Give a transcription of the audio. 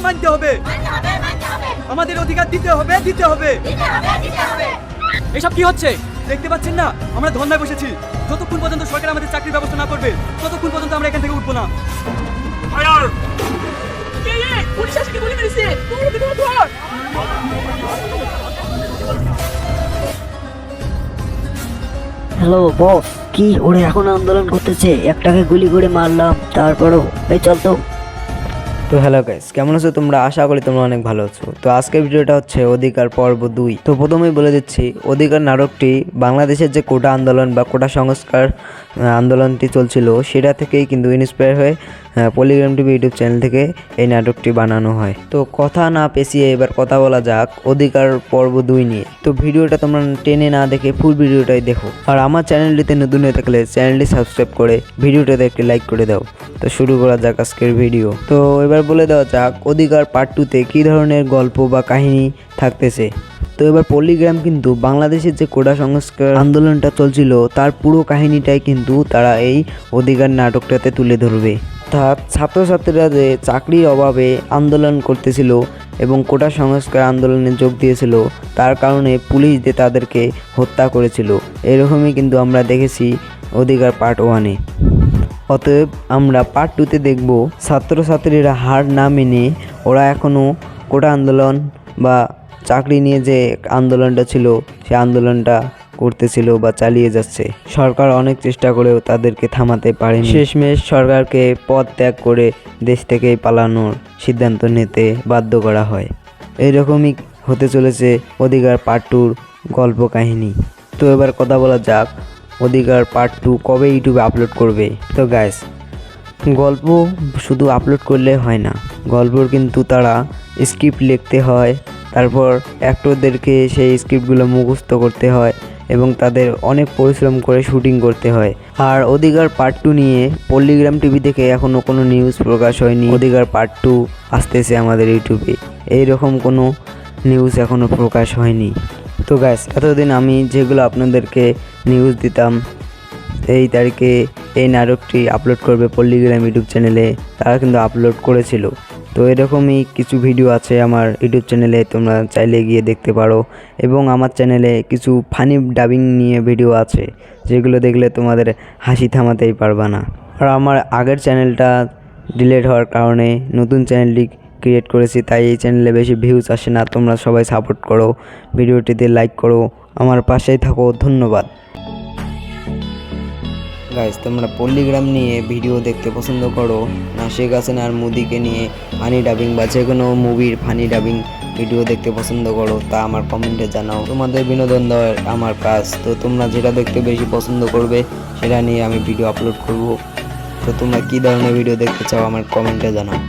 মানতে হবে, আমাদের অধিকার দিতে হবে। এসব কি হচ্ছে দেখতে পাচ্ছেন না? আমরা ধর্নায় বসেছি। যতক্ষণ পর্যন্ত সরকার আমাদের চাকরির ব্যবস্থা না করবে ততক্ষণ পর্যন্ত আমরা এখান থেকে উঠবো না। হ্যালো বস, কি ওরা এখন আন্দোলন করতেছে? একটাকে গুলি করে মারলাম, তারপরও এই চল তো। তো হ্যালো গাইস, কেমন আছো তোমরা? আশা করি তোমরা অনেক ভালো আছো। তো আজকের ভিডিওটা হচ্ছে অধিকার পর্ব 2। তো প্রথমেই বলে দিচ্ছি, অধিকার নাটকটি বাংলাদেশের যে কোটা আন্দোলন বা কোটা সংস্কার আন্দোলনটি চলছিল সেটা থেকেই কিন্তু ইন্সপায়ার হয়ে পলিগ্রাম টিভি ইউটিউব চ্যানেল থেকে এই নাটকটি বানানো হয়। তো কথা না পেছিয়ে এবার কথা বলা যাক অধিকার পর্ব 2 নিয়ে। তো ভিডিওটা তোমরা টেনে না দেখে ফুল ভিডিওটাই দেখো। আর আমার চ্যানেলটিতে নতুন হয়ে থাকলে চ্যানেলটি সাবস্ক্রাইব করে ভিডিওটাতে একটি লাইক করে দাও। তো শুরু করা যাক আজকের ভিডিও। তো এবার বলে দেওয়া যাক অধিকার পার্ট 2-তে কী ধরনের গল্প বা কাহিনী থাকতেছে। তো এবার পল্লিগ্রাম কিন্তু বাংলাদেশের যে কোটা সংস্কার আন্দোলনটা চলছিল তার পুরো কাহিনীটাই কিন্তু তারা এই অধিকার নাটকটাতে তুলে ধরবে। অর্থাৎ ছাত্রছাত্রীরা যে চাকরির অভাবে আন্দোলন করতেছিল এবং কোটা সংস্কার আন্দোলনে যোগ দিয়েছিল, তার কারণে পুলিশ দিয়ে তাদেরকে হত্যা করেছিল। এরকমই কিন্তু আমরা দেখেছি অধিকার পার্ট 1-এ। অতএব আমরা পার্ট 2-তে দেখব ছাত্রছাত্রীরা হার না মেনে ওরা এখনও কোটা আন্দোলন বা চাকরি নিয়ে যে আন্দোলনটা ছিল সে আন্দোলনটা করতেছিল বা চালিয়ে যাচ্ছে। সরকার অনেক চেষ্টা করেও তাদেরকে থামাতে পারেনি। শেষমেশ সরকারকে পদ ত্যাগ করে দেশ থেকে পালানোর সিদ্ধান্ত নিতে বাধ্য করা হয়। এইরকমই হতে চলেছে অধিকার পার্ট 2-র গল্প কাহিনী। তো এবার কথা বলা যাক অধিকার পার্ট 2 কবে ইউটিউবে আপলোড করবে। তো গাইস, গল্প শুধু আপলোড করলে হয় না, গল্পর কিন্তু তারা স্ক্রিপ্ট লিখতে হয়, তারপর অ্যাক্টরদেরকে সেই স্ক্রিপ্টগুলো মুখস্থ করতে হয় এবং তাদের অনেক পরিশ্রম করে শুটিং করতে হয়। আর অধিকার পার্ট 2 নিয়ে পল্লিগ্রাম টিভি থেকে এখনও কোনো নিউজ প্রকাশ হয়নি। অধিকার পার্ট 2 আসতেছে আমাদের ইউটিউবে, এইরকম কোনো নিউজ এখনও প্রকাশ হয়নি। তো গাইস, এতদিন আমি যেগুলো আপনাদেরকে নিউজ দিতাম এই তারিখে এই নাটকটি আপলোড করবে পল্লিগ্রাম ইউটিউব চ্যানেলে, তারা কিন্তু আপলোড করেছিল। তো এরকমই কিছু ভিডিও আছে আমার ইউটিউব চ্যানেলে, তোমরা চাইলে গিয়ে দেখতে পারো। এবং আমার চ্যানেলে কিছু ফানি ডাবিং নিয়ে ভিডিও আছে যেগুলো দেখলে তোমাদের হাসি থামাতেই পারবা না। আর আমার আগের চ্যানেলটা ডিলিট হওয়ার কারণে নতুন চ্যানেলটি ক্রিয়েট করেছি, তাই এই চ্যানেলে বেশি ভিউজ আসে না। তোমরা সবাই সাপোর্ট করো, ভিডিওটিতে লাইক করো, আমার পাশেই থাকো। ধন্যবাদ গাইস। তোমরা পল্লিগ্রাম নিয়ে ভিডিও দেখতে পছন্দ করো না শেখ হাসিনার মুদিকে নিয়ে ফানি ডাবিং বা যে কোনো মুভির ফানি ডাবিং ভিডিও দেখতে পছন্দ করো, তা আমার কমেন্টে জানাও। তোমাদের বিনোদন দেওয়ার আমার কাজ। তো তোমরা যেটা দেখতে বেশি পছন্দ করবে সেটা নিয়ে আমি ভিডিও আপলোড করব। তো তোমরা কী ধরনের ভিডিও দেখতে চাও আমার কমেন্টে জানাও।